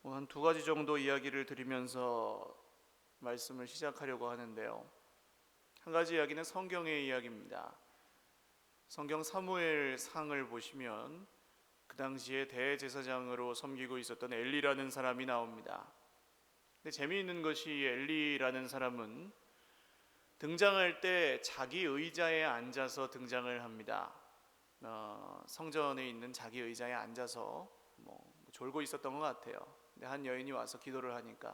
한 두 가지 정도 이야기를 드리면서 말씀을 시작하려고 하는데요. 한 가지 이야기는 성경의 이야기입니다. 성경 사무엘상을 보시면 그 당시에 대제사장으로 섬기고 있었던 엘리라는 사람이 나옵니다. 근데 재미있는 것이 엘리라는 사람은 등장할 때 자기 의자에 앉아서 등장을 합니다. 성전에 있는 자기 의자에 앉아서 졸고 있었던 것 같아요. 근데 한 여인이 와서 기도를 하니까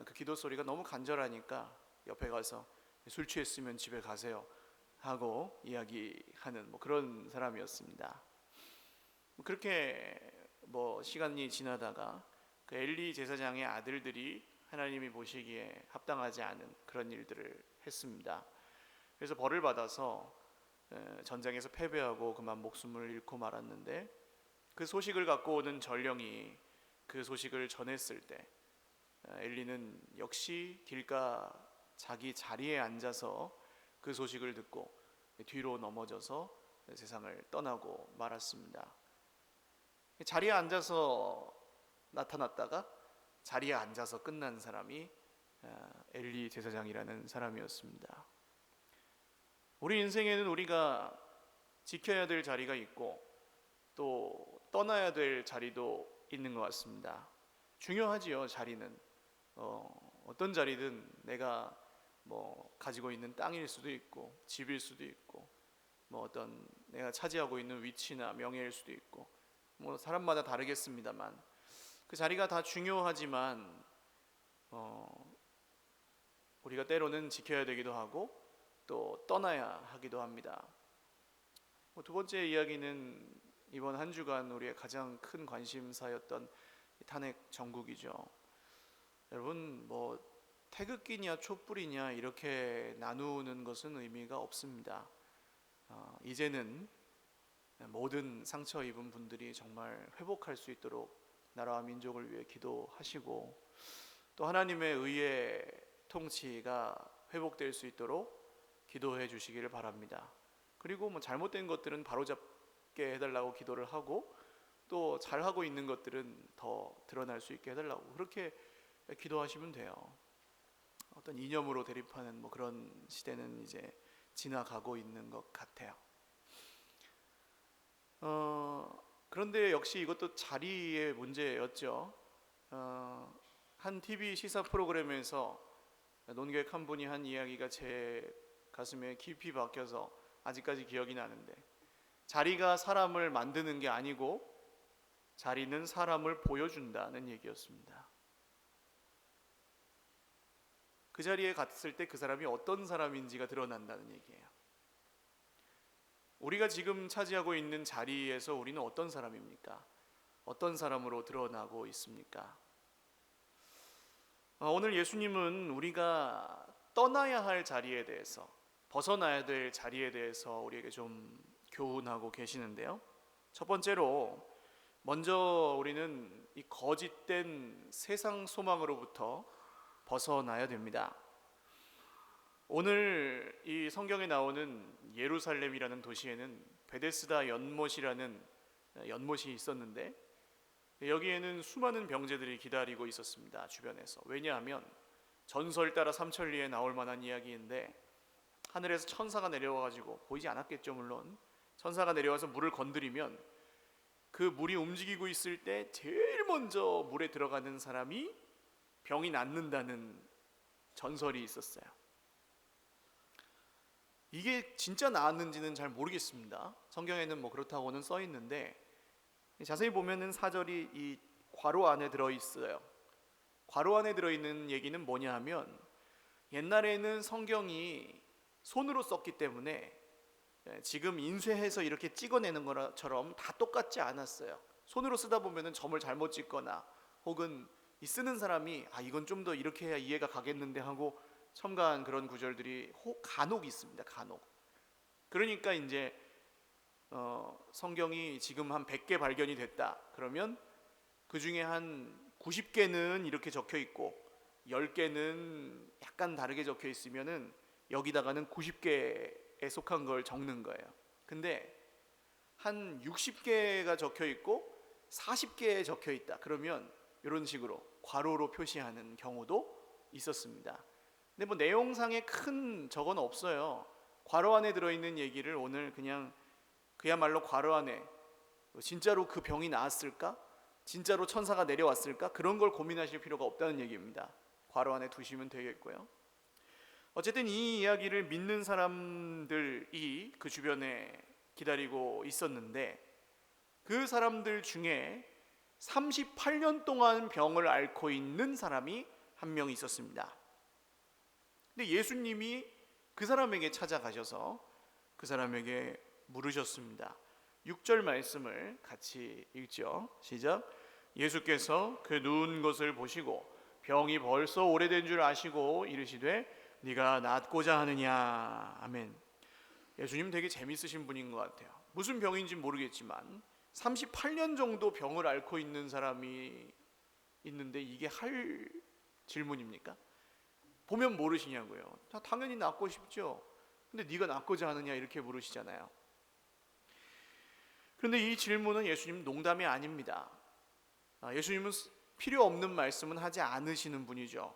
그 기도 소리가 너무 간절하니까 옆에 가서 술 취했으면 집에 가세요 하고 이야기하는 그런 사람이었습니다. 그렇게 시간이 지나다가 그 엘리 제사장의 아들들이 하나님이 보시기에 합당하지 않은 그런 일들을 했습니다. 그래서 벌을 받아서 전장에서 패배하고 그만 목숨을 잃고 말았는데, 그 소식을 갖고 오는 전령이 그 소식을 전했을 때 엘리는 역시 길가 자기 자리에 앉아서 그 소식을 듣고 뒤로 넘어져서 세상을 떠나고 말았습니다. 자리에 앉아서 나타났다가 자리에 앉아서 끝난 사람이 엘리 제사장이라는 사람이었습니다. 우리 인생에는 우리가 지켜야 될 자리가 있고 또 떠나야 될 자리도 있는 것 같습니다. 중요하지요. 자리는 어떤 자리든 내가 가지고 있는 땅일 수도 있고 집일 수도 있고 어떤 내가 차지하고 있는 위치나 명예일 수도 있고 사람마다 다르겠습니다만 그 자리가 다 중요하지만 우리가 때로는 지켜야 되기도 하고 또 떠나야 하기도 합니다. 두 번째 이야기는 이번 한 주간 우리의 가장 큰 관심사였던 탄핵 정국이죠. 여러분, 태극기냐 촛불이냐 이렇게 나누는 것은 의미가 없습니다. 이제는 모든 상처 입은 분들이 정말 회복할 수 있도록 나라와 민족을 위해 기도하시고 또 하나님의 의의 통치가 회복될 수 있도록 기도해 주시기를 바랍니다. 그리고 잘못된 것들은 바로잡게 해달라고 기도를 하고 또 잘하고 있는 것들은 더 드러날 수 있게 해달라고 그렇게 기도하시면 돼요. 어떤 이념으로 대립하는 그런 시대는 이제 지나가고 있는 것 같아요. 그런데 역시 이것도 자리의 문제였죠. 한 TV 시사 프로그램에서 논객 한 분이 한 이야기가 제 가슴에 깊이 박혀서 아직까지 기억이 나는데, 자리가 사람을 만드는 게 아니고 자리는 사람을 보여준다는 얘기였습니다. 그 자리에 갔을 때 그 사람이 어떤 사람인지가 드러난다는 얘기예요. 우리가 지금 차지하고 있는 자리에서 우리는 어떤 사람입니까? 어떤 사람으로 드러나고 있습니까? 오늘 예수님은 우리가 떠나야 할 자리에 대해서, 벗어나야 될 자리에 대해서 우리에게 좀 교훈하고 계시는데요. 첫 번째로 먼저 우리는 이 거짓된 세상 소망으로부터 벗어나야 됩니다. 오늘 이 성경에 나오는 예루살렘이라는 도시에는 베데스다 연못이라는 연못이 있었는데, 여기에는 수많은 병제들이 기다리고 있었습니다. 주변에서. 왜냐하면 전설 따라 삼천리에 나올 만한 이야기인데, 하늘에서 천사가 내려와가지고, 보이지 않았겠죠 물론, 천사가 내려와서 물을 건드리면 그 물이 움직이고 있을 때 제일 먼저 물에 들어가는 사람이 병이 낫는다는 전설이 있었어요. 이게 진짜 나았는지는 잘 모르겠습니다. 성경에는 그렇다고는 써 있는데, 자세히 보면은 사절이 이 괄호 안에 들어있어요. 괄호 안에 들어있는 얘기는 뭐냐 하면, 옛날에는 성경이 손으로 썼기 때문에 지금 인쇄해서 이렇게 찍어내는 것처럼 다 똑같지 않았어요. 손으로 쓰다 보면은 점을 잘못 찍거나 혹은 이 쓰는 사람이 이건 좀 더 이렇게 해야 이해가 가겠는데 하고 첨가한 그런 구절들이 간혹 있습니다. 간혹. 그러니까 이제 성경이 지금 한 100개 발견이 됐다 그러면 그 중에 한 90개는 이렇게 적혀 있고 10개는 약간 다르게 적혀 있으면은 여기다가는 90개에 속한 걸 적는 거예요. 근데 한 60개가 적혀 있고 40개에 적혀 있다 그러면 이런 식으로 괄호로 표시하는 경우도 있었습니다. 근데 뭐 내용상에 큰 적은 없어요. 괄호 안에 들어있는 얘기를 오늘 그냥 그야말로 괄호 안에 진짜로 그 병이 나았을까? 진짜로 천사가 내려왔을까? 그런 걸 고민하실 필요가 없다는 얘기입니다. 괄호 안에 두시면 되겠고요. 어쨌든 이 이야기를 믿는 사람들이 그 주변에 기다리고 있었는데 그 사람들 중에 38년 동안 병을 앓고 있는 사람이 한 명 있었습니다. 근데 예수님이 그 사람에게 찾아가셔서 그 사람에게 물으셨습니다. 6절 말씀을 같이 읽죠. 시작. 예수께서 그 누운 것을 보시고 병이 벌써 오래된 줄 아시고 이르시되 네가 낫고자 하느냐. 아멘. 예수님 되게 재밌으신 분인 것 같아요. 무슨 병인지 모르겠지만 38년 정도 병을 앓고 있는 사람이 있는데 이게 할 질문입니까? 보면 모르시냐고요. 당연히 낫고 싶죠. 근데 네가 낫고자 하느냐 이렇게 물으시잖아요. 그런데 이 질문은 예수님 농담이 아닙니다. 예수님은 필요 없는 말씀은 하지 않으시는 분이죠.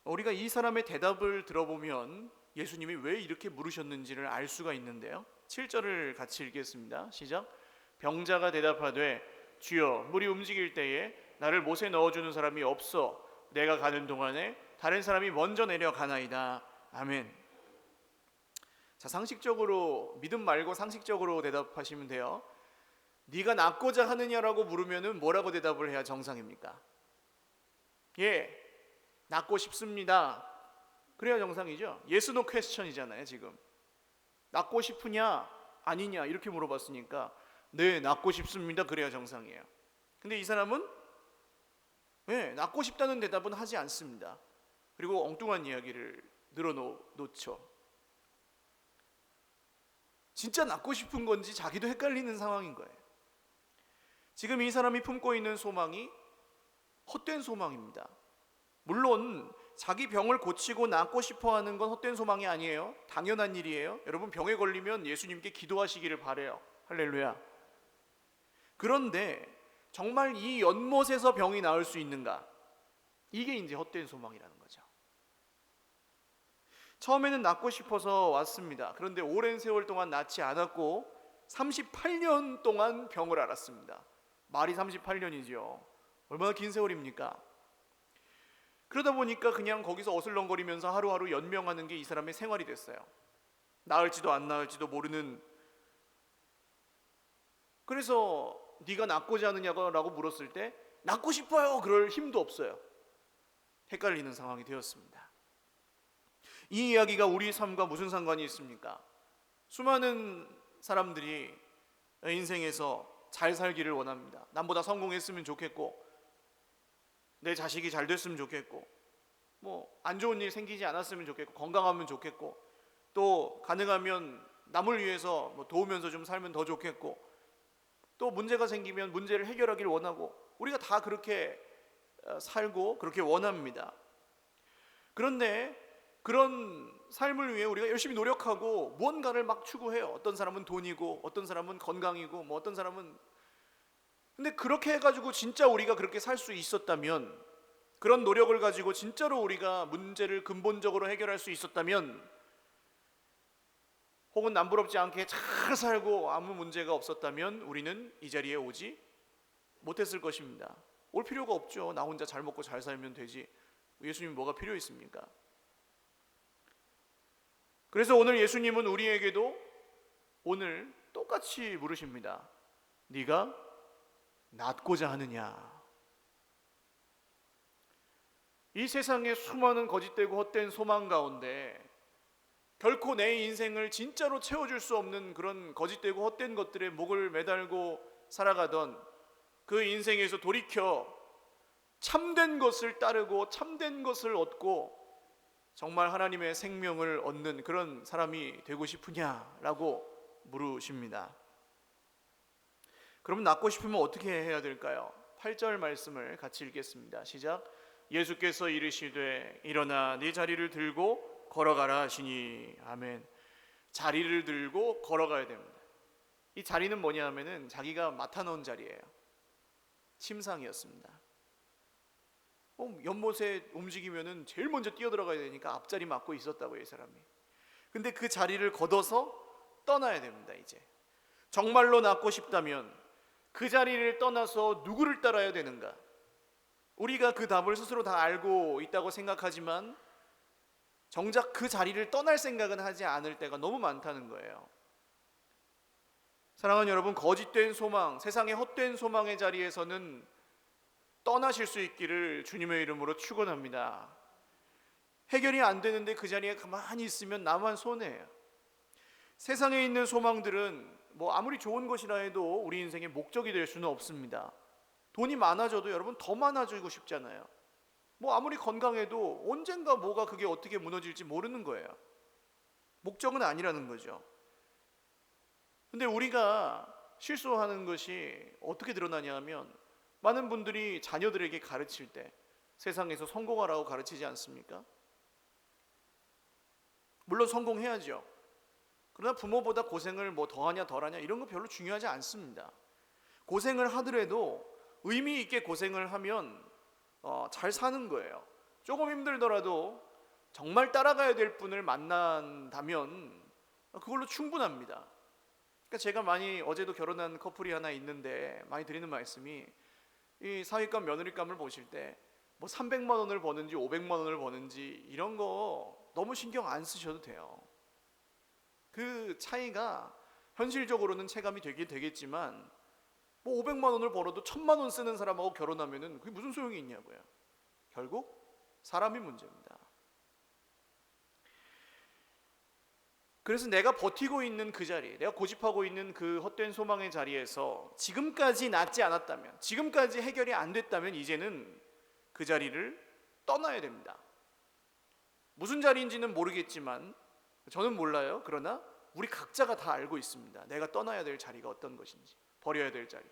우리가 이 사람의 대답을 들어보면 예수님이 왜 이렇게 물으셨는지를 알 수가 있는데요. 7절을 같이 읽겠습니다. 시작. 병자가 대답하되 주여 물이 움직일 때에 나를 못에 넣어주는 사람이 없어 내가 가는 동안에 다른 사람이 먼저 내려가나이다. 아멘. 자, 상식적으로 믿음 말고 상식적으로 대답하시면 돼요. 네가 낫고자 하느냐라고 물으면은 뭐라고 대답을 해야 정상입니까? 예, 낫고 싶습니다. 그래야 정상이죠. Yes, no question이잖아요. 지금 낫고 싶으냐 아니냐 이렇게 물어봤으니까 네, 낫고 싶습니다. 그래야 정상이에요. 근데 이 사람은 네, 낫고 싶다는 대답은 하지 않습니다. 그리고 엉뚱한 이야기를 늘어놓죠. 진짜 낫고 싶은 건지 자기도 헷갈리는 상황인 거예요. 지금 이 사람이 품고 있는 소망이 헛된 소망입니다. 물론 자기 병을 고치고 낫고 싶어하는 건 헛된 소망이 아니에요. 당연한 일이에요. 여러분 병에 걸리면 예수님께 기도하시기를 바래요. 할렐루야. 그런데 정말 이 연못에서 병이 나을 수 있는가? 이게 이제 헛된 소망이라는 거죠. 처음에는 낫고 싶어서 왔습니다. 그런데 오랜 세월 동안 낫지 않았고 38년 동안 병을 앓았습니다. 말이 38년이죠. 얼마나 긴 세월입니까? 그러다 보니까 그냥 거기서 어슬렁거리면서 하루하루 연명하는 게 이 사람의 생활이 됐어요. 나을지도 안 나을지도 모르는. 그래서 네가 낫고자 하느냐고 물었을 때 낫고 싶어요 그럴 힘도 없어요. 헷갈리는 상황이 되었습니다. 이 이야기가 우리 삶과 무슨 상관이 있습니까? 수많은 사람들이 인생에서 잘 살기를 원합니다. 남보다 성공했으면 좋겠고 내 자식이 잘 됐으면 좋겠고 뭐 안 좋은 일 생기지 않았으면 좋겠고 건강하면 좋겠고 또 가능하면 남을 위해서 뭐 도우면서 좀 살면 더 좋겠고 또 문제가 생기면 문제를 해결하기를 원하고 우리가 다 그렇게 살고 그렇게 원합니다. 그런데 그런 삶을 위해 우리가 열심히 노력하고 무언가를 막 추구해요. 어떤 사람은 돈이고 어떤 사람은 건강이고 뭐 어떤 사람은. 근데 그렇게 해가지고 진짜 우리가 그렇게 살 수 있었다면, 그런 노력을 가지고 진짜로 우리가 문제를 근본적으로 해결할 수 있었다면, 혹은 남부럽지 않게 잘 살고 아무 문제가 없었다면 우리는 이 자리에 오지 못했을 것입니다. 올 필요가 없죠. 나 혼자 잘 먹고 잘 살면 되지. 예수님 뭐가 필요 있습니까? 그래서 오늘 예수님은 우리에게도 오늘 똑같이 물으십니다. 네가 낫고자 하느냐? 이 세상에 수많은 거짓되고 헛된 소망 가운데 결코 내 인생을 진짜로 채워줄 수 없는 그런 거짓되고 헛된 것들에 목을 매달고 살아가던 그 인생에서 돌이켜 참된 것을 따르고 참된 것을 얻고 정말 하나님의 생명을 얻는 그런 사람이 되고 싶으냐라고 물으십니다. 그럼 낫고 싶으면 어떻게 해야 될까요? 8절 말씀을 같이 읽겠습니다. 시작. 예수께서 이르시되 일어나 네 자리를 들고 걸어가라 하시니. 아멘. 자리를 들고 걸어가야 됩니다. 이 자리는 뭐냐 하면은 자기가 맡아놓은 자리예요. 침상이었습니다. 연못에 움직이면은 제일 먼저 뛰어들어가야 되니까 앞자리 맡고 있었다고요, 이 사람이. 근데 그 자리를 걷어서 떠나야 됩니다. 이제 정말로 낫고 싶다면 그 자리를 떠나서 누구를 따라야 되는가? 우리가 그 답을 스스로 다 알고 있다고 생각하지만 정작 그 자리를 떠날 생각은 하지 않을 때가 너무 많다는 거예요. 사랑하는 여러분, 거짓된 소망, 세상의 헛된 소망의 자리에서는 떠나실 수 있기를 주님의 이름으로 축원합니다. 해결이 안 되는데 그 자리에 가만히 있으면 나만 손해예요. 세상에 있는 소망들은 아무리 좋은 것이라 해도 우리 인생의 목적이 될 수는 없습니다. 돈이 많아져도 여러분 더 많아지고 싶잖아요. 아무리 건강해도 언젠가 뭐가 그게 어떻게 무너질지 모르는 거예요. 목적은 아니라는 거죠. 근데 우리가 실수하는 것이 어떻게 드러나냐 하면 많은 분들이 자녀들에게 가르칠 때 세상에서 성공하라고 가르치지 않습니까? 물론 성공해야죠. 그러나 부모보다 고생을 더하냐 덜하냐 이런 거 별로 중요하지 않습니다. 고생을 하더라도 의미 있게 고생을 하면 잘 사는 거예요. 조금 힘들더라도 정말 따라가야 될 분을 만난다면 그걸로 충분합니다. 그러니까 제가 어제도 결혼한 커플이 하나 있는데 많이 드리는 말씀이, 이 사위감 며느리감을 보실 때 300만 원을 버는지 500만 원을 버는지 이런 거 너무 신경 안 쓰셔도 돼요. 그 차이가 현실적으로는 체감이 되긴 되겠지만 500만 원을 벌어도 1000만 원 쓰는 사람하고 결혼하면은 그게 무슨 소용이 있냐고요. 결국 사람이 문제입니다. 그래서 내가 버티고 있는 그 자리, 내가 고집하고 있는 그 헛된 소망의 자리에서 지금까지 낫지 않았다면, 지금까지 해결이 안 됐다면 이제는 그 자리를 떠나야 됩니다. 무슨 자리인지는 모르겠지만, 저는 몰라요. 그러나 우리 각자가 다 알고 있습니다. 내가 떠나야 될 자리가 어떤 것인지, 버려야 될 자리.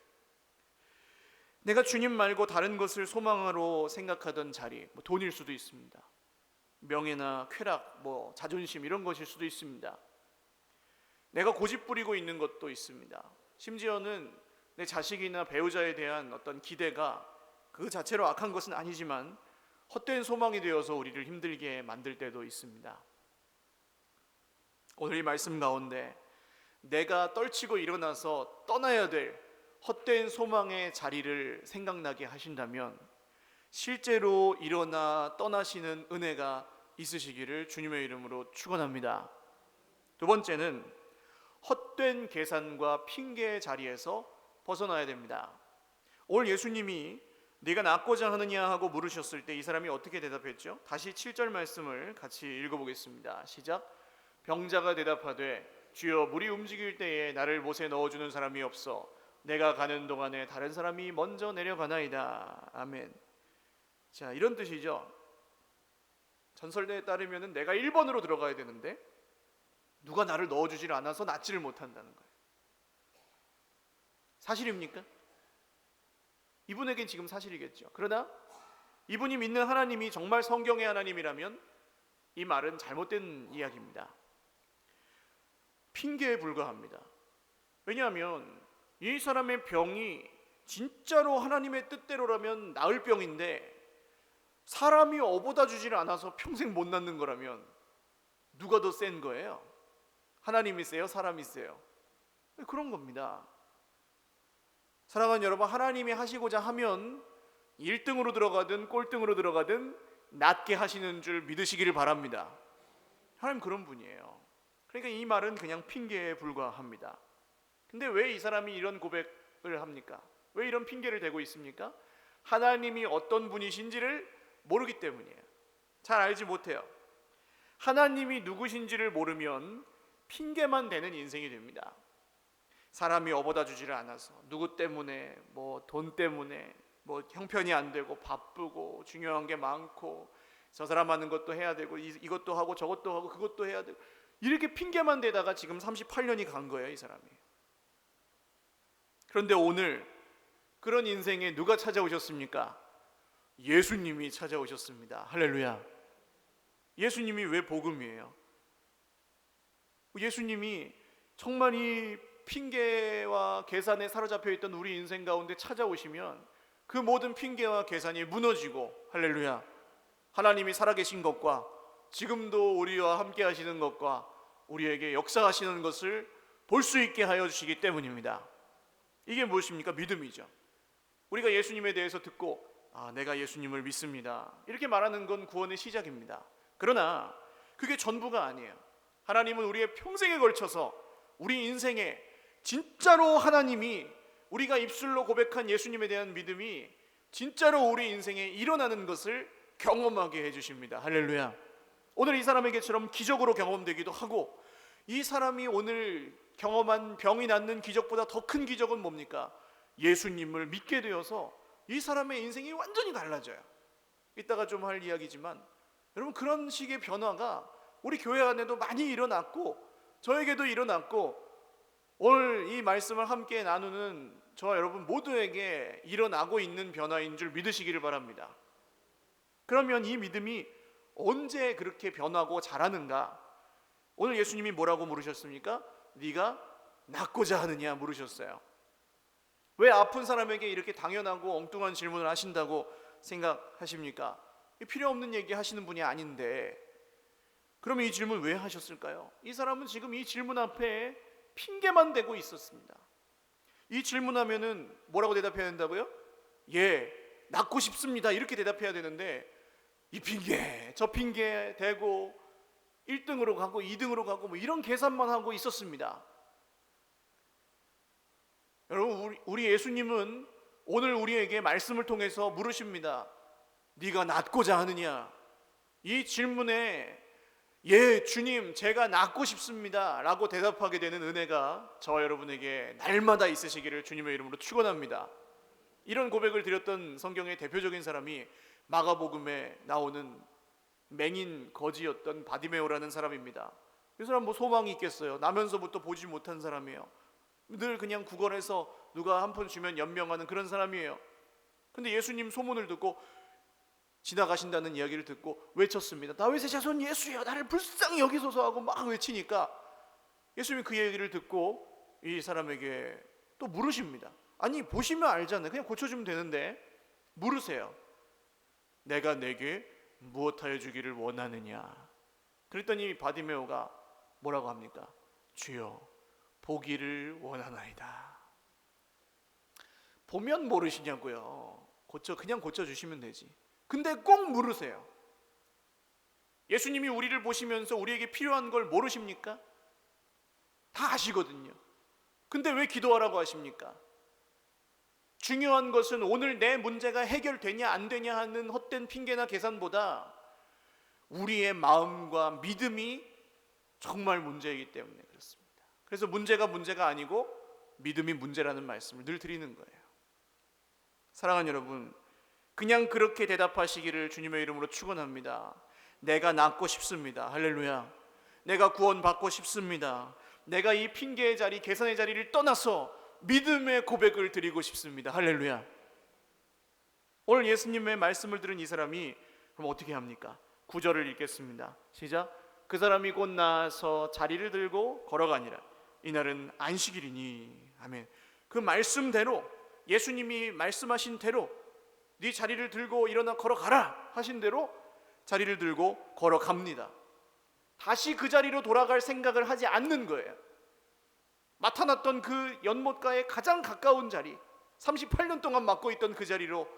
내가 주님 말고 다른 것을 소망으로 생각하던 자리, 돈일 수도 있습니다. 명예나 쾌락, 자존심 이런 것일 수도 있습니다. 내가 고집 부리고 있는 것도 있습니다. 심지어는 내 자식이나 배우자에 대한 어떤 기대가 그 자체로 악한 것은 아니지만 헛된 소망이 되어서 우리를 힘들게 만들 때도 있습니다. 오늘 이 말씀 가운데 내가 떨치고 일어나서 떠나야 될 헛된 소망의 자리를 생각나게 하신다면 실제로 일어나 떠나시는 은혜가 있으시기를 주님의 이름으로 축원합니다. 두 번째는 헛된 계산과 핑계의 자리에서 벗어나야 됩니다. 오늘 예수님이 네가 낫고자 하느냐 하고 물으셨을 때 이 사람이 어떻게 대답했죠? 다시 7절 말씀을 같이 읽어보겠습니다. 시작. 병자가 대답하되 주여 물이 움직일 때에 나를 못에 넣어주는 사람이 없어 내가 가는 동안에 다른 사람이 먼저 내려가나이다. 아멘. 자, 이런 뜻이죠. 전설에 따르면 내가 1번으로 들어가야 되는데 누가 나를 넣어주질 않아서 낫지를 못한다는 거예요. 사실입니까? 이분에겐 지금 사실이겠죠. 그러나 이분이 믿는 하나님이 정말 성경의 하나님이라면 이 말은 잘못된 이야기입니다. 핑계에 불과합니다. 왜냐하면 이 사람의 병이 진짜로 하나님의 뜻대로라면 나을 병인데 사람이 업어다 주질 않아서 평생 못 낫는 거라면 누가 더 센 거예요? 하나님이 세요? 사람이 세요? 그런 겁니다. 사랑하는 여러분, 하나님이 하시고자 하면 1등으로 들어가든 꼴등으로 들어가든 낫게 하시는 줄 믿으시기를 바랍니다. 하나님 그런 분이에요. 그러니까 이 말은 그냥 핑계에 불과합니다. 근데 왜 이 사람이 이런 고백을 합니까? 왜 이런 핑계를 대고 있습니까? 하나님이 어떤 분이신지를 모르기 때문이에요. 잘 알지 못해요. 하나님이 누구신지를 모르면 핑계만 대는 인생이 됩니다. 사람이 업어다 주지를 않아서 누구 때문에 돈 때문에 형편이 안 되고 바쁘고 중요한 게 많고 저 사람 하는 것도 해야 되고 이것도 하고 저것도 하고 그것도 해야 되고 이렇게 핑계만 대다가 지금 38년이 간 거예요, 이 사람이. 그런데 오늘 그런 인생에 누가 찾아오셨습니까? 예수님이 찾아오셨습니다. 할렐루야. 예수님이 왜 복음이에요? 예수님이 정말 이 핑계와 계산에 사로잡혀 있던 우리 인생 가운데 찾아오시면 그 모든 핑계와 계산이 무너지고, 할렐루야, 하나님이 살아계신 것과 지금도 우리와 함께 하시는 것과 우리에게 역사하시는 것을 볼 수 있게 하여 주시기 때문입니다. 이게 무엇입니까? 믿음이죠. 우리가 예수님에 대해서 듣고 내가 예수님을 믿습니다, 이렇게 말하는 건 구원의 시작입니다. 그러나 그게 전부가 아니에요. 하나님은 우리의 평생에 걸쳐서 우리 인생에 진짜로 하나님이 우리가 입술로 고백한 예수님에 대한 믿음이 진짜로 우리 인생에 일어나는 것을 경험하게 해주십니다. 할렐루야. 오늘 이 사람에게처럼 기적으로 경험되기도 하고, 이 사람이 오늘 경험한 병이 낫는 기적보다 더 큰 기적은 뭡니까? 예수님을 믿게 되어서 이 사람의 인생이 완전히 달라져요. 이따가 좀 할 이야기지만, 여러분, 그런 식의 변화가 우리 교회 안에도 많이 일어났고 저에게도 일어났고, 오늘 이 말씀을 함께 나누는 저와 여러분 모두에게 일어나고 있는 변화인 줄 믿으시기를 바랍니다. 그러면 이 믿음이 언제 그렇게 변하고 자라는가? 오늘 예수님이 뭐라고 물으셨습니까? 네가 낫고자 하느냐 물으셨어요. 왜 아픈 사람에게 이렇게 당연하고 엉뚱한 질문을 하신다고 생각하십니까? 필요 없는 얘기 하시는 분이 아닌데, 그러면 이 질문 왜 하셨을까요? 이 사람은 지금 이 질문 앞에 핑계만 대고 있었습니다. 이 질문하면은 뭐라고 대답해야 된다고요? 예, 낫고 싶습니다, 이렇게 대답해야 되는데, 이 핑계 저 핑계 대고 1등으로 가고 2등으로 가고 뭐 이런 계산만 하고 있었습니다. 여러분, 우리 예수님은 오늘 우리에게 말씀을 통해서 물으십니다. 네가 낫고자 하느냐? 이 질문에 예, 주님, 제가 낫고 싶습니다 라고 대답하게 되는 은혜가 저와 여러분에게 날마다 있으시기를 주님의 이름으로 축원합니다. 이런 고백을 드렸던 성경의 대표적인 사람이 마가복음에 나오는 맹인 거지였던 바디메오라는 사람입니다. 이 사람 뭐 소망이 있겠어요? 나면서부터 보지 못한 사람이에요. 늘 그냥 구걸해서 누가 한 푼 주면 연명하는 그런 사람이에요. 근데 예수님 소문을 듣고, 지나가신다는 이야기를 듣고 외쳤습니다. 다윗의 자손 예수여, 나를 불쌍히 여기소서 하고 막 외치니까 예수님이 그 얘기를 듣고 이 사람에게 또 물으십니다. 아니, 보시면 알잖아요. 그냥 고쳐주면 되는데 물으세요. 내가 내게 무엇하여 주기를 원하느냐? 그랬더니 바디메오가 뭐라고 합니까? 주여, 보기를 원하나이다. 보면 모르시냐고요. 그냥 고쳐주시면 되지. 근데 꼭 물으세요. 예수님이 우리를 보시면서 우리에게 필요한 걸 모르십니까? 다 아시거든요. 근데 왜 기도하라고 하십니까? 중요한 것은 오늘 내 문제가 해결되냐 안 되냐 하는 헛된 핑계나 계산보다 우리의 마음과 믿음이 정말 문제이기 때문에 그렇습니다. 그래서 문제가 아니고 믿음이 문제라는 말씀을 늘 드리는 거예요. 사랑하는 여러분, 그냥 그렇게 대답하시기를 주님의 이름으로 축원합니다. 내가 낫고 싶습니다. 할렐루야. 내가 구원받고 싶습니다. 내가 이 핑계의 자리, 계산의 자리를 떠나서 믿음의 고백을 드리고 싶습니다. 할렐루야. 오늘 예수님의 말씀을 들은 이 사람이 그럼 어떻게 합니까? 9절을 읽겠습니다. 시작. 그 사람이 곧 나아서 자리를 들고 걸어가니라. 이날은 안식일이니. 아멘. 그 말씀대로, 예수님이 말씀하신 대로 네 자리를 들고 일어나 걸어가라 하신 대로 자리를 들고 걸어갑니다. 다시 그 자리로 돌아갈 생각을 하지 않는 거예요. 맡아놨던 그 연못가에 가장 가까운 자리, 38년 동안 맡고 있던 그 자리로,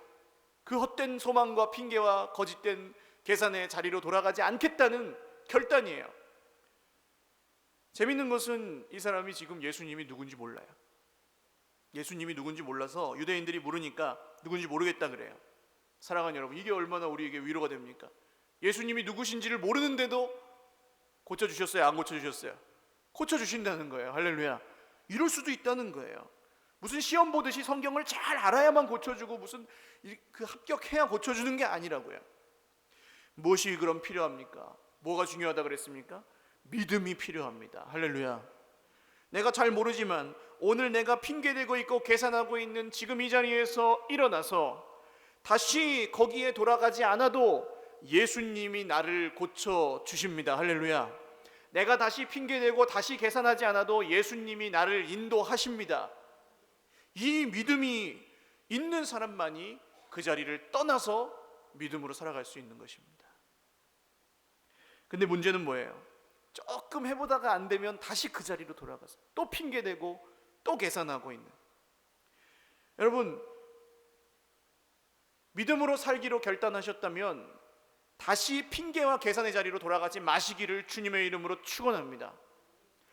그 헛된 소망과 핑계와 거짓된 계산의 자리로 돌아가지 않겠다는 결단이에요. 재밌는 것은 이 사람이 지금 예수님이 누군지 몰라요. 예수님이 누군지 몰라서 유대인들이 물으니까 누군지 모르겠다 그래요. 사랑하는 여러분, 이게 얼마나 우리에게 위로가 됩니까? 예수님이 누구신지를 모르는데도 고쳐주셨어요? 안 고쳐주셨어요? 고쳐주신다는 거예요. 할렐루야. 이럴 수도 있다는 거예요. 무슨 시험 보듯이 성경을 잘 알아야만 고쳐주고 무슨 그 합격해야 고쳐주는 게 아니라고요. 무엇이 그럼 필요합니까? 뭐가 중요하다 그랬습니까? 믿음이 필요합니다. 할렐루야. 내가 잘 모르지만 오늘 내가 핑계대고 있고 계산하고 있는 지금 이 자리에서 일어나서 다시 거기에 돌아가지 않아도 예수님이 나를 고쳐주십니다. 할렐루야. 내가 다시 핑계대고 다시 계산하지 않아도 예수님이 나를 인도하십니다. 이 믿음이 있는 사람만이 그 자리를 떠나서 믿음으로 살아갈 수 있는 것입니다. 근데 문제는 뭐예요? 조금 해보다가 안 되면 다시 그 자리로 돌아가서 또 핑계대고 또 계산하고 있는. 여러분, 믿음으로 살기로 결단하셨다면 다시 핑계와 계산의 자리로 돌아가지 마시기를 주님의 이름으로 축원합니다.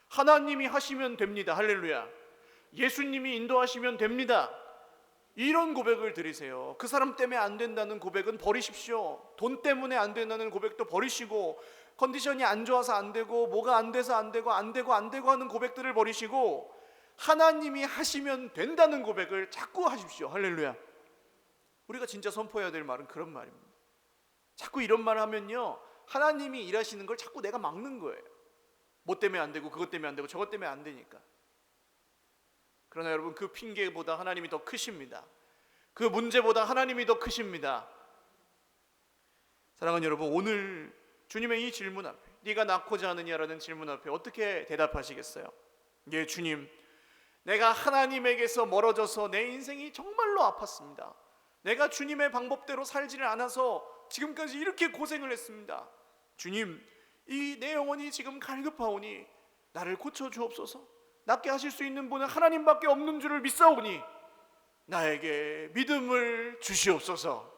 하나님이 하시면 됩니다. 할렐루야. 예수님이 인도하시면 됩니다. 이런 고백을 드리세요. 그 사람 때문에 안 된다는 고백은 버리십시오. 돈 때문에 안 된다는 고백도 버리시고, 컨디션이 안 좋아서 안 되고, 뭐가 안 돼서 안 되고 하는 고백들을 버리시고, 하나님이 하시면 된다는 고백을 자꾸 하십시오. 할렐루야. 우리가 진짜 선포해야 될 말은 그런 말입니다. 자꾸 이런 말 하면요, 하나님이 일하시는 걸 자꾸 내가 막는 거예요. 뭐 때문에 안 되고, 그것 때문에 안 되고, 저것 때문에 안 되니까. 그러나 여러분, 그 핑계보다 하나님이 더 크십니다. 그 문제보다 하나님이 더 크십니다. 사랑하는 여러분, 오늘 주님의 이 질문 앞에, 네가 낳고자 하느냐라는 질문 앞에 어떻게 대답하시겠어요? 예, 주님, 내가 하나님에게서 멀어져서 내 인생이 정말로 아팠습니다. 내가 주님의 방법대로 살지를 않아서 지금까지 이렇게 고생을 했습니다. 주님, 이 내 영혼이 지금 갈급하오니 나를 고쳐주옵소서. 낫게 하실 수 있는 분은 하나님밖에 없는 줄을 믿사오니 나에게 믿음을 주시옵소서.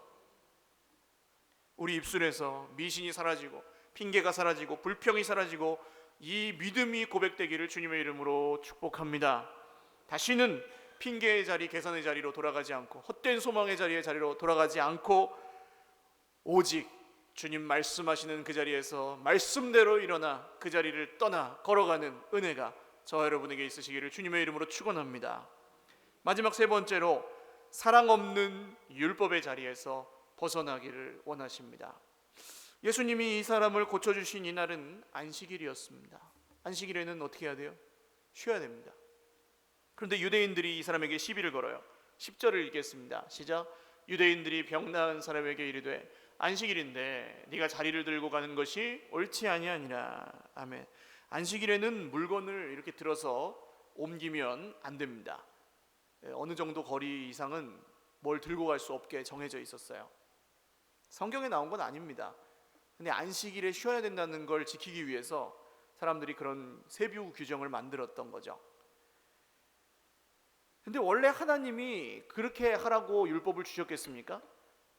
우리 입술에서 미신이 사라지고 핑계가 사라지고 불평이 사라지고 이 믿음이 고백되기를 주님의 이름으로 축복합니다. 다시는 핑계의 자리, 계산의 자리로 돌아가지 않고 헛된 소망의 자리로 돌아가지 않고 오직 주님 말씀하시는 그 자리에서 말씀대로 일어나 그 자리를 떠나 걸어가는 은혜가 저와 여러분에게 있으시기를 주님의 이름으로 축원합니다. 마지막 세 번째로, 사랑 없는 율법의 자리에서 벗어나기를 원하십니다. 예수님이 이 사람을 고쳐주신 이날은 안식일이었습니다. 안식일에는 어떻게 해야 돼요? 쉬어야 됩니다. 그런데 유대인들이 이 사람에게 시비를 걸어요. 10절을 읽겠습니다. 시작. 유대인들이 병 나은 사람에게 이르되 안식일인데 네가 자리를 들고 가는 것이 옳지 아니하니라. 아멘. 안식일에는 물건을 이렇게 들어서 옮기면 안 됩니다. 어느 정도 거리 이상은 뭘 들고 갈 수 없게 정해져 있었어요. 성경에 나온 건 아닙니다. 근데 안식일에 쉬어야 된다는 걸 지키기 위해서 사람들이 그런 세부 규정을 만들었던 거죠. 근데 원래 하나님이 그렇게 하라고 율법을 주셨겠습니까?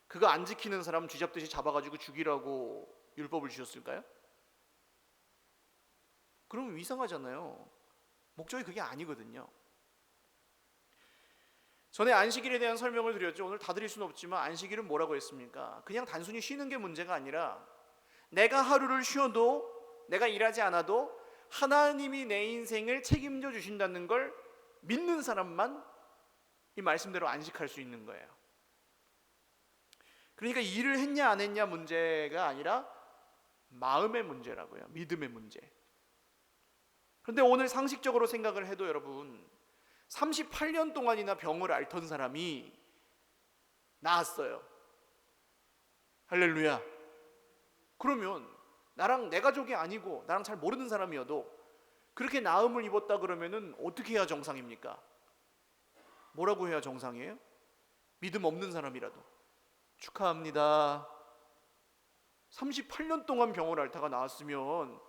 그거 안 지키는 사람 쥐잡듯이 잡아가지고 죽이라고 율법을 주셨을까요? 그러면 이상하잖아요. 목적이 그게 아니거든요. 전에 안식일에 대한 설명을 드렸죠. 오늘 다 드릴 수는 없지만 안식일은 뭐라고 했습니까? 그냥 단순히 쉬는 게 문제가 아니라 내가 하루를 쉬어도, 내가 일하지 않아도 하나님이 내 인생을 책임져 주신다는 걸 믿는 사람만 이 말씀대로 안식할 수 있는 거예요. 그러니까 일을 했냐 안 했냐 문제가 아니라 마음의 문제라고요. 믿음의 문제. 그런데 오늘 상식적으로 생각을 해도 여러분, 38년 동안이나 병을 앓던 사람이 나았어요. 할렐루야. 그러면 나랑 내 가족이 아니고 나랑 잘 모르는 사람이어도 그렇게 나음을 입었다 그러면은 어떻게 해야 정상입니까? 뭐라고 해야 정상이에요? 믿음 없는 사람이라도 축하합니다. 38년 동안 병을 앓다가 나았으면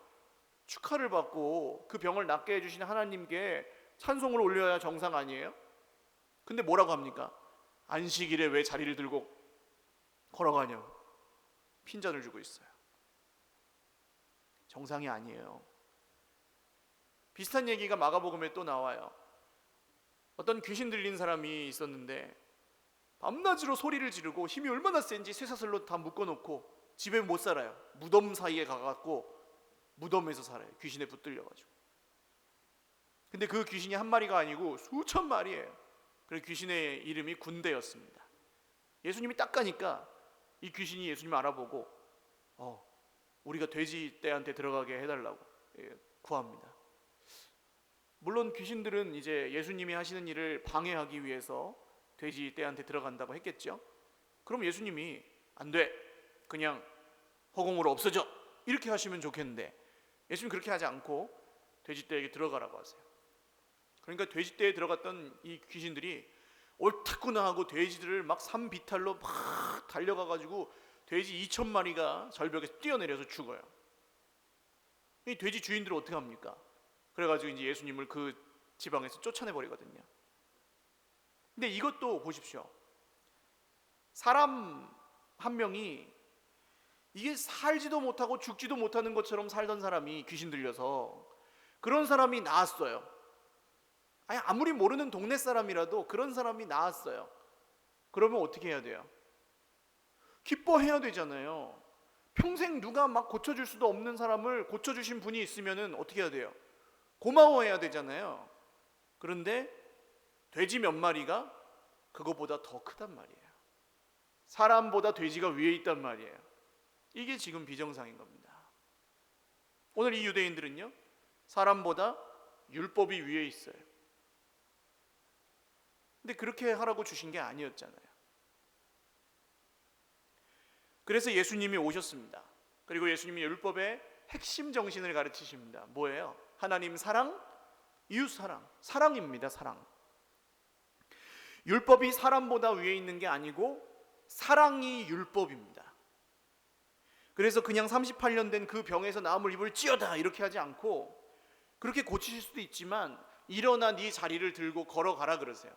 축하를 받고 그 병을 낫게 해주신 하나님께 찬송을 올려야 정상 아니에요? 근데 뭐라고 합니까? 안식일에 왜 자리를 들고 걸어가냐고 핀잔을 주고 있어요. 정상이 아니에요. 비슷한 얘기가 마가복음에 또 나와요. 어떤 귀신 들린 사람이 있었는데 밤낮으로 소리를 지르고 힘이 얼마나 센지 쇠사슬로 다 묶어놓고 집에 못 살아요. 무덤 사이에 가갖고 무덤에서 살아요. 귀신에 붙들려가지고. 근데 그 귀신이 한 마리가 아니고 수천 마리예요. 그래서 귀신의 이름이 군대였습니다. 예수님이 딱 가니까 이 귀신이 예수님 알아보고 우리가 돼지 떼한테 들어가게 해달라고 구합니다. 물론 귀신들은 이제 예수님이 하시는 일을 방해하기 위해서 돼지 떼한테 들어간다고 했겠죠. 그럼 예수님이 안 돼, 그냥 허공으로 없어져, 이렇게 하시면 좋겠는데 예수님 그렇게 하지 않고 돼지 떼에게 들어가라고 하세요. 그러니까 돼지 떼에 들어갔던 이 귀신들이 옳다구나 하고 돼지들을 막 산비탈로 막 달려가가지고 돼지 2,000마리가 절벽에서 뛰어내려서 죽어요. 이 돼지 주인들은 어떻게 합니까? 그래가지고 이제 예수님을 그 지방에서 쫓아내버리거든요. 근데 이것도 보십시오. 사람 한 명이 이게 살지도 못하고 죽지도 못하는 것처럼 살던 사람이 귀신 들려서 그런 사람이 나았어요. 아니 아무리 모르는 동네 사람이라도 그런 사람이 나았어요. 그러면 어떻게 해야 돼요? 기뻐해야 되잖아요. 평생 누가 막 고쳐줄 수도 없는 사람을 고쳐주신 분이 있으면 어떻게 해야 돼요? 고마워해야 되잖아요. 그런데 돼지 몇 마리가 그거보다 더 크단 말이에요. 사람보다 돼지가 위에 있단 말이에요. 이게 지금 비정상인 겁니다. 오늘 이 유대인들은요, 사람보다 율법이 위에 있어요. 근데 그렇게 하라고 주신 게 아니었잖아요. 그래서 예수님이 오셨습니다. 그리고 예수님이 율법의 핵심 정신을 가르치십니다. 뭐예요? 하나님 사랑, 이웃 사랑, 사랑입니다. 사랑. 율법이 사람보다 위에 있는 게 아니고 사랑이 율법입니다. 그래서 그냥 38년 된 그 병에서 나음을 입을지어다 이렇게 하지 않고, 그렇게 고치실 수도 있지만 일어나 네 자리를 들고 걸어가라 그러세요.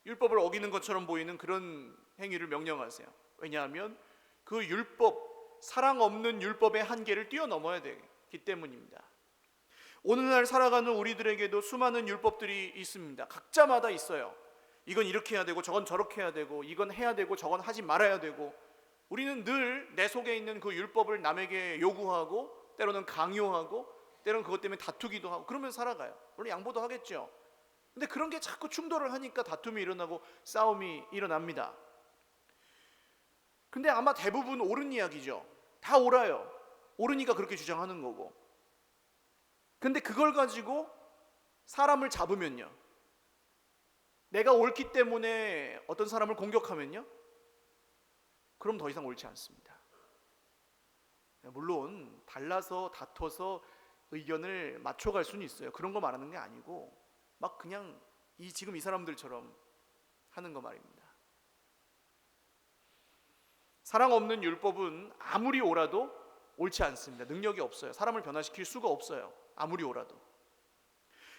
율법을 어기는 것처럼 보이는 그런 행위를 명령하세요. 왜냐하면 그 율법, 사랑 없는 율법의 한계를 뛰어넘어야 되기 때문입니다. 오늘날 살아가는 우리들에게도 수많은 율법들이 있습니다. 각자마다 있어요. 이건 이렇게 해야 되고 저건 저렇게 해야 되고 이건 해야 되고 저건 하지 말아야 되고, 우리는 늘 내 속에 있는 그 율법을 남에게 요구하고 때로는 강요하고 때로는 그것 때문에 다투기도 하고 그러면 살아가요. 물론 양보도 하겠죠. 근데 그런 게 자꾸 충돌을 하니까 다툼이 일어나고 싸움이 일어납니다. 근데 아마 대부분 옳은 이야기죠. 다 옳아요. 옳으니까 그렇게 주장하는 거고. 근데 그걸 가지고 사람을 잡으면요, 내가 옳기 때문에 어떤 사람을 공격하면요, 그럼 더 이상 옳지 않습니다. 물론 달라서 다퉈서 의견을 맞춰갈 수는 있어요. 그런 거 말하는 게 아니고 막 그냥 지금 이 사람들처럼 하는 거 말입니다. 사랑 없는 율법은 아무리 옳아도 옳지 않습니다. 능력이 없어요. 사람을 변화시킬 수가 없어요. 아무리 옳아도.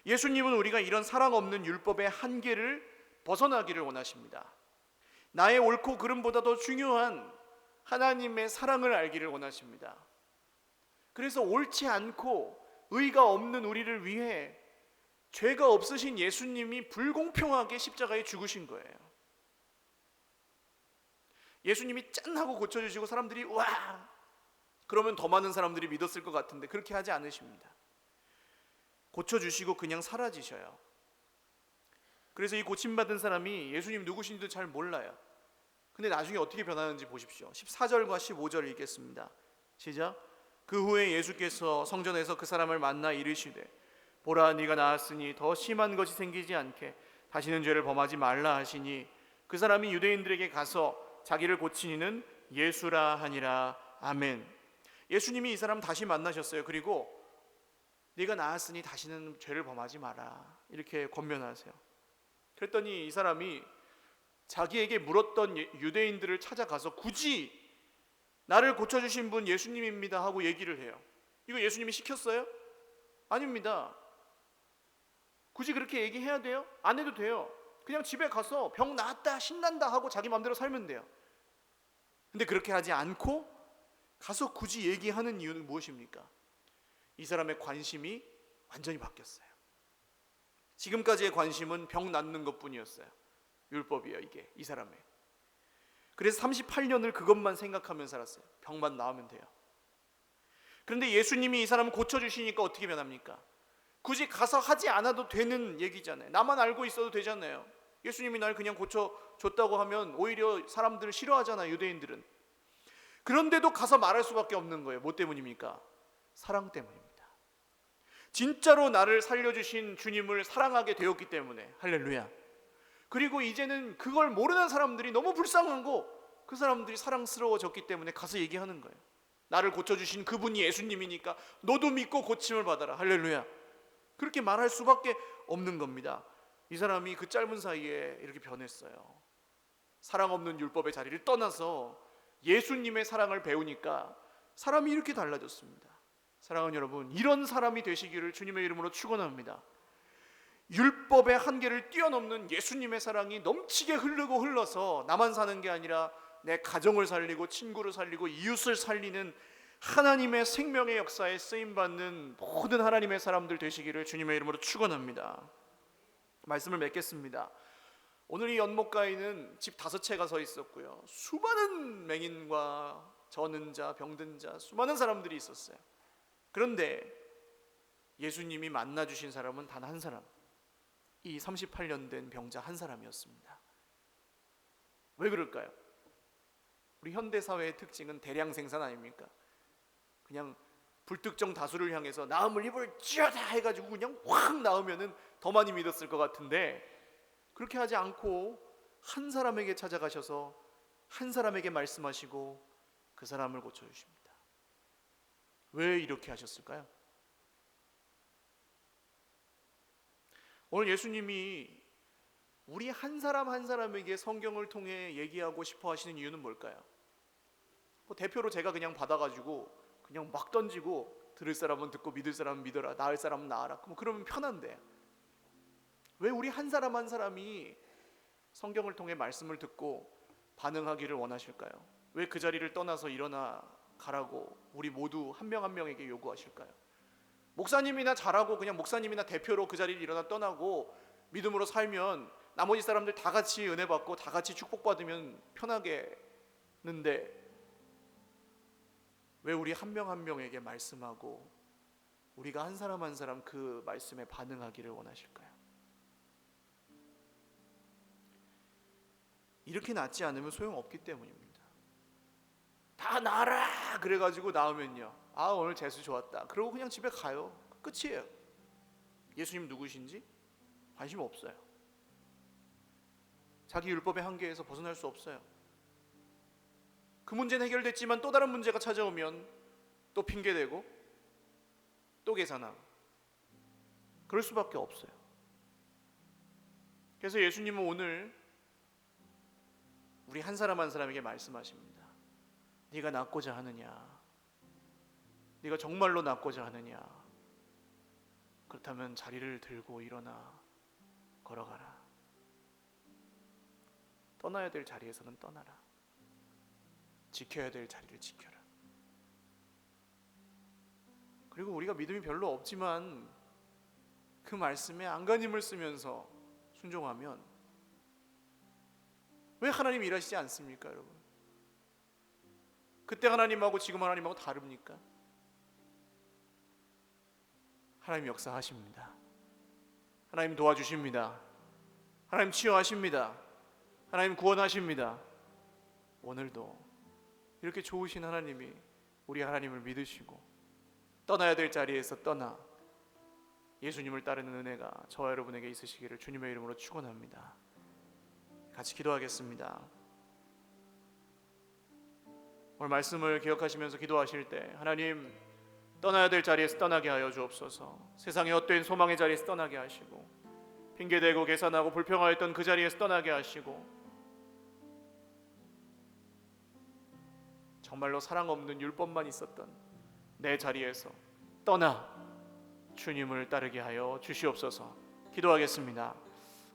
예수님은 우리가 이런 사랑 없는 율법의 한계를 벗어나기를 원하십니다. 나의 옳고 그름보다 더 중요한 하나님의 사랑을 알기를 원하십니다. 그래서 옳지 않고 의가 없는 우리를 위해 죄가 없으신 예수님이 불공평하게 십자가에 죽으신 거예요. 예수님이 짠 하고 고쳐주시고 사람들이 와 그러면 더 많은 사람들이 믿었을 것 같은데 그렇게 하지 않으십니다. 고쳐주시고 그냥 사라지셔요. 그래서 이 고침받은 사람이 예수님 누구신지도 잘 몰라요. 근데 나중에 어떻게 변하는지 보십시오. 14절과 15절 읽겠습니다. 시작. 그 후에 예수께서 성전에서 그 사람을 만나 이르시되 보라 네가 나았으니 더 심한 것이 생기지 않게 다시는 죄를 범하지 말라 하시니 그 사람이 유대인들에게 가서 자기를 고친 이는 예수라 하니라. 아멘. 예수님이 이 사람 다시 만나셨어요. 그리고 네가 나았으니 다시는 죄를 범하지 마라 이렇게 권면하세요. 그랬더니 이 사람이 자기에게 물었던 유대인들을 찾아가서 굳이 나를 고쳐주신 분 예수님입니다 하고 얘기를 해요. 이거 예수님이 시켰어요? 아닙니다. 굳이 그렇게 얘기해야 돼요? 안 해도 돼요. 그냥 집에 가서 병 나았다 신난다 하고 자기 마음대로 살면 돼요. 근데 그렇게 하지 않고 가서 굳이 얘기하는 이유는 무엇입니까? 이 사람의 관심이 완전히 바뀌었어요. 지금까지의 관심은 병 낫는 것뿐이었어요. 율법이에요 이게 이 사람의. 그래서 38년을 그것만 생각하며 살았어요. 병만 나으면 돼요. 그런데 예수님이 이 사람을 고쳐주시니까 어떻게 변합니까? 굳이 가서 하지 않아도 되는 얘기잖아요. 나만 알고 있어도 되잖아요. 예수님이 날 그냥 고쳐줬다고 하면 오히려 사람들을 싫어하잖아요. 유대인들은. 그런데도 가서 말할 수밖에 없는 거예요. 뭐 때문입니까? 사랑 때문입니다. 진짜로 나를 살려주신 주님을 사랑하게 되었기 때문에. 할렐루야. 그리고 이제는 그걸 모르는 사람들이 너무 불쌍하고 그 사람들이 사랑스러워졌기 때문에 가서 얘기하는 거예요. 나를 고쳐주신 그분이 예수님이니까 너도 믿고 고침을 받아라. 할렐루야. 그렇게 말할 수밖에 없는 겁니다. 이 사람이 그 짧은 사이에 이렇게 변했어요. 사랑 없는 율법의 자리를 떠나서 예수님의 사랑을 배우니까 사람이 이렇게 달라졌습니다. 사랑하는 여러분, 이런 사람이 되시기를 주님의 이름으로 축원합니다. 율법의 한계를 뛰어넘는 예수님의 사랑이 넘치게 흐르고 흘러서 나만 사는 게 아니라 내 가정을 살리고 친구를 살리고 이웃을 살리는 하나님의 생명의 역사에 쓰임받는 모든 하나님의 사람들 되시기를 주님의 이름으로 축원합니다. 말씀을 맺겠습니다. 오늘 이 연못가에는 집 5채가 서 있었고요, 수많은 맹인과 저는 자, 병든 자, 수많은 사람들이 있었어요. 그런데 예수님이 만나주신 사람은 단 한 사람, 이 38년 된 병자 한 사람이었습니다. 왜 그럴까요? 우리 현대사회의 특징은 대량 생산 아닙니까? 그냥 불특정 다수를 향해서 나음을 입을 쥐어다 해가지고 그냥 확 나오면은 더 많이 믿었을 것 같은데, 그렇게 하지 않고 한 사람에게 찾아가셔서 한 사람에게 말씀하시고 그 사람을 고쳐주십니다. 왜 이렇게 하셨을까요? 오늘 예수님이 우리 한 사람 한 사람에게 성경을 통해 얘기하고 싶어 하시는 이유는 뭘까요? 대표로 제가 그냥 받아가지고 그냥 막 던지고 들을 사람은 듣고 믿을 사람은 믿어라, 나을 사람은 나아라, 그러면 편한데 왜 우리 한 사람 한 사람이 성경을 통해 말씀을 듣고 반응하기를 원하실까요? 왜 그 자리를 떠나서 일어나 가라고 우리 모두 한 명 한 명에게 요구하실까요? 목사님이나 잘하고 그냥 목사님이나 대표로 그 자리를 일어나 떠나고 믿음으로 살면 나머지 사람들 다 같이 은혜 받고 다 같이 축복받으면 편하겠는데 왜 우리 한 명 한 명에게 말씀하고 우리가 한 사람 한 사람 그 말씀에 반응하기를 원하실까요? 이렇게 낫지 않으면 소용없기 때문입니다. 다 나아라 그래가지고 나오면요, 아 오늘 재수 좋았다 그러고 그냥 집에 가요. 끝이에요. 예수님 누구신지 관심 없어요. 자기 율법의 한계에서 벗어날 수 없어요. 그 문제는 해결됐지만 또 다른 문제가 찾아오면 또 핑계대고 또 계산하고 그럴 수밖에 없어요. 그래서 예수님은 오늘 우리 한 사람 한 사람에게 말씀하십니다. 네가 낫고자 하느냐? 네가 정말로 낫고자 하느냐? 그렇다면 자리를 들고 일어나 걸어가라. 떠나야 될 자리에서는 떠나라. 지켜야 될 자리를 지켜라. 그리고 우리가 믿음이 별로 없지만 그 말씀에 안간힘을 쓰면서 순종하면 왜 하나님이 일하시지 않습니까, 여러분? 그때 하나님하고 지금 하나님하고 다릅니까? 하나님 역사하십니다. 하나님 도와주십니다. 하나님 치유하십니다. 하나님 구원하십니다. 오늘도 이렇게 좋으신 하나님이 우리 하나님을 믿으시고 떠나야 될 자리에서 떠나 예수님을 따르는 은혜가 저와 여러분에게 있으시기를 주님의 이름으로 축원합니다. 같이 기도하겠습니다. 오늘 말씀을 기억하시면서 기도하실 때 하나님, 떠나야 될 자리에서 떠나게 하여 주옵소서. 세상의 헛된 소망의 자리에서 떠나게 하시고 핑계대고 계산하고 불평하였던 그 자리에서 떠나게 하시고 정말로 사랑 없는 율법만 있었던 내 자리에서 떠나 주님을 따르게 하여 주시옵소서. 기도하겠습니다.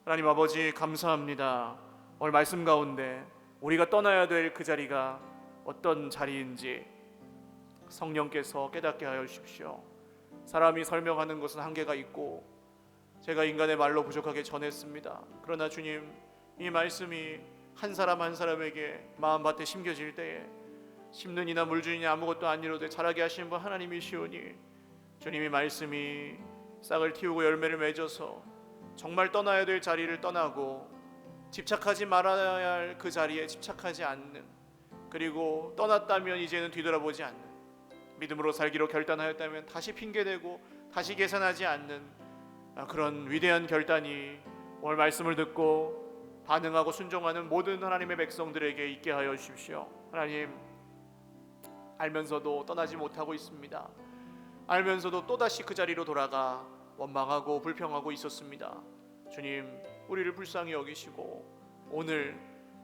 하나님 아버지, 감사합니다. 오늘 말씀 가운데 우리가 떠나야 될 그 자리가 어떤 자리인지 성령께서 깨닫게 하여 주십시오. 사람이 설명하는 것은 한계가 있고 제가 인간의 말로 부족하게 전했습니다. 그러나 주님, 이 말씀이 한 사람 한 사람에게 마음밭에 심겨질 때에 심는 이나 물주이냐 아무것도 아니로되 자라게 하시는 분 하나님이시오니 주님의 말씀이 싹을 틔우고 열매를 맺어서 정말 떠나야 될 자리를 떠나고 집착하지 말아야 할 그 자리에 집착하지 않는, 그리고 떠났다면 이제는 뒤돌아보지 않는, 믿음으로 살기로 결단하였다면 다시 핑계대고 다시 계산하지 않는 그런 위대한 결단이 오늘 말씀을 듣고 반응하고 순종하는 모든 하나님의 백성들에게 있게 하여 주십시오. 하나님, 알면서도 떠나지 못하고 있습니다. 알면서도 또다시 그 자리로 돌아가 원망하고 불평하고 있었습니다. 주님, 우리를 불쌍히 여기시고 오늘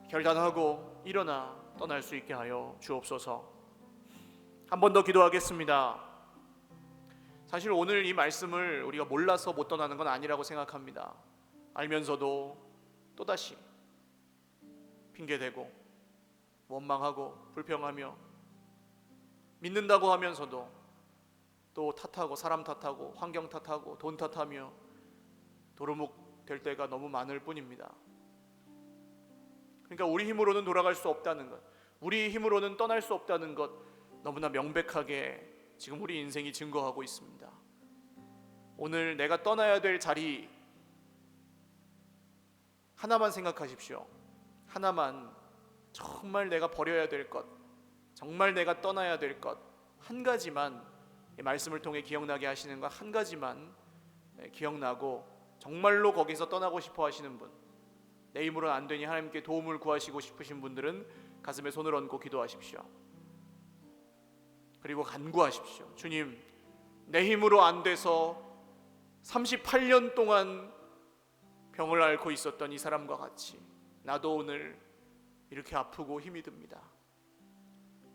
결단하고 일어나 떠날 수 있게 하여 주옵소서. 한 번 더 기도하겠습니다. 사실 오늘 이 말씀을 우리가 몰라서 못 떠나는 건 아니라고 생각합니다. 알면서도 또다시 핑계대고 원망하고 불평하며 믿는다고 하면서도 또 탓하고 사람 탓하고 환경 탓하고 돈 탓하며 도루묵 될 때가 너무 많을 뿐입니다. 그러니까 우리 힘으로는 돌아갈 수 없다는 것, 우리 힘으로는 떠날 수 없다는 것 너무나 명백하게 지금 우리 인생이 증거하고 있습니다. 오늘 내가 떠나야 될 자리 하나만 생각하십시오. 하나만, 정말 내가 버려야 될 것, 정말 내가 떠나야 될 것 한 가지만, 이 말씀을 통해 기억나게 하시는 것 한 가지만 기억나고 정말로 거기서 떠나고 싶어 하시는 분, 내 힘으로는 안 되니 하나님께 도움을 구하시고 싶으신 분들은 가슴에 손을 얹고 기도하십시오. 그리고 간구하십시오. 주님, 내 힘으로 안 돼서 38년 동안 병을 앓고 있었던 이 사람과 같이 나도 오늘 이렇게 아프고 힘이 듭니다.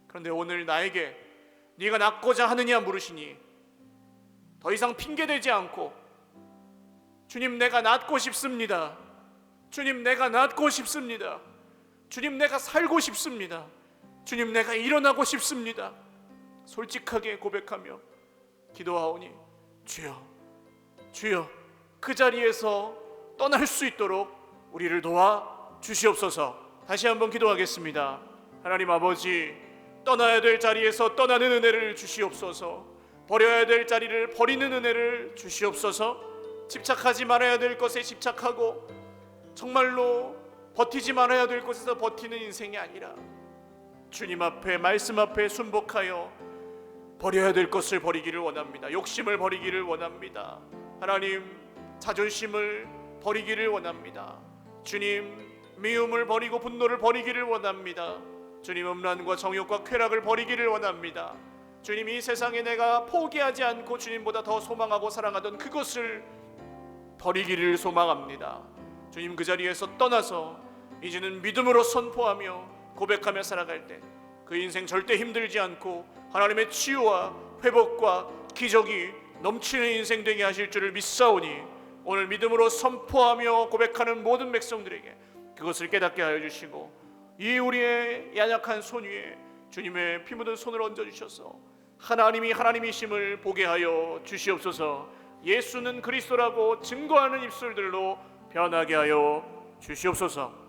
그런데 오늘 나에게 네가 낫고자 하느냐 물으시니 더 이상 핑계대지 않고 주님, 내가 낫고 싶습니다. 주님, 내가 낫고 싶습니다. 주님, 내가 살고 싶습니다. 주님, 내가 일어나고 싶습니다. 솔직하게 고백하며 기도하오니 주여, 주여, 그 자리에서 떠날 수 있도록 우리를 도와 주시옵소서. 다시 한번 기도하겠습니다. 하나님 아버지, 떠나야 될 자리에서 떠나는 은혜를 주시옵소서. 버려야 될 자리를 버리는 은혜를 주시옵소서. 집착하지 말아야 될 것에 집착하고 정말로 버티지 말아야 될 곳에서 버티는 인생이 아니라 주님 앞에, 말씀 앞에 순복하여 버려야 될 것을 버리기를 원합니다. 욕심을 버리기를 원합니다. 하나님, 자존심을 버리기를 원합니다. 주님, 미움을 버리고 분노를 버리기를 원합니다. 주님, 음란과 정욕과 쾌락을 버리기를 원합니다. 주님, 이 세상에 내가 포기하지 않고 주님보다 더 소망하고 사랑하던 그것을 버리기를 소망합니다. 주님, 그 자리에서 떠나서 이제는 믿음으로 선포하며 고백하며 살아갈 때 그 인생 절대 힘들지 않고 하나님의 치유와 회복과 기적이 넘치는 인생 되게 하실 줄을 믿사오니 오늘 믿음으로 선포하며 고백하는 모든 백성들에게 그것을 깨닫게 하여 주시고 이 우리의 연약한 손 위에 주님의 피 묻은 손을 얹어주셔서 하나님이 하나님이심을 보게 하여 주시옵소서. 예수는 그리스도라고 증거하는 입술들로 변하게 하여 주시옵소서.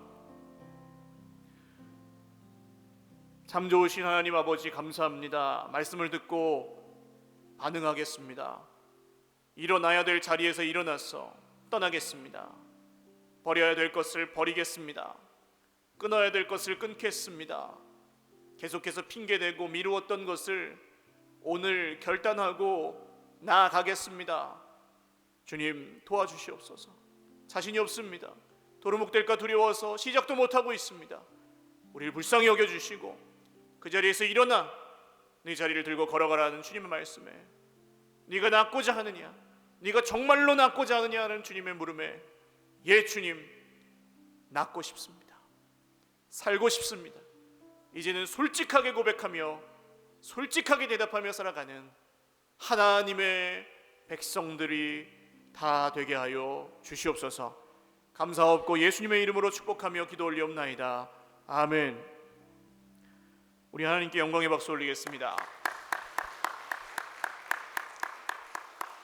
참 좋으신 하나님 아버지, 감사합니다. 말씀을 듣고 반응하겠습니다. 일어나야 될 자리에서 일어나서 떠나겠습니다. 버려야 될 것을 버리겠습니다. 끊어야 될 것을 끊겠습니다. 계속해서 핑계대고 미루었던 것을 오늘 결단하고 나아가겠습니다. 주님, 도와주시옵소서. 자신이 없습니다. 도루묵 될까 두려워서 시작도 못하고 있습니다. 우리를 불쌍히 여겨주시고 그 자리에서 일어나 네 자리를 들고 걸어가라는 주님의 말씀에 네가 낫고자 하느냐, 네가 정말로 낫고자 하느냐 하는 주님의 물음에 예 주님, 낫고 싶습니다. 살고 싶습니다. 이제는 솔직하게 고백하며 솔직하게 대답하며 살아가는 하나님의 백성들이 다 되게 하여 주시옵소서. 감사없고 예수님의 이름으로 축복하며 기도 올리옵나이다. 아멘. 우리 하나님께 영광의 박수 올리겠습니다.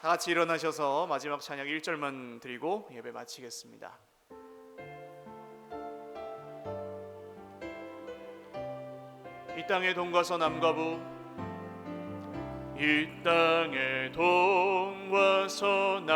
다 같이 일어나셔서 마지막 찬양 1절만 드리고 예배 마치겠습니다. 이 땅의 동과 남과 부, 이 땅의 동과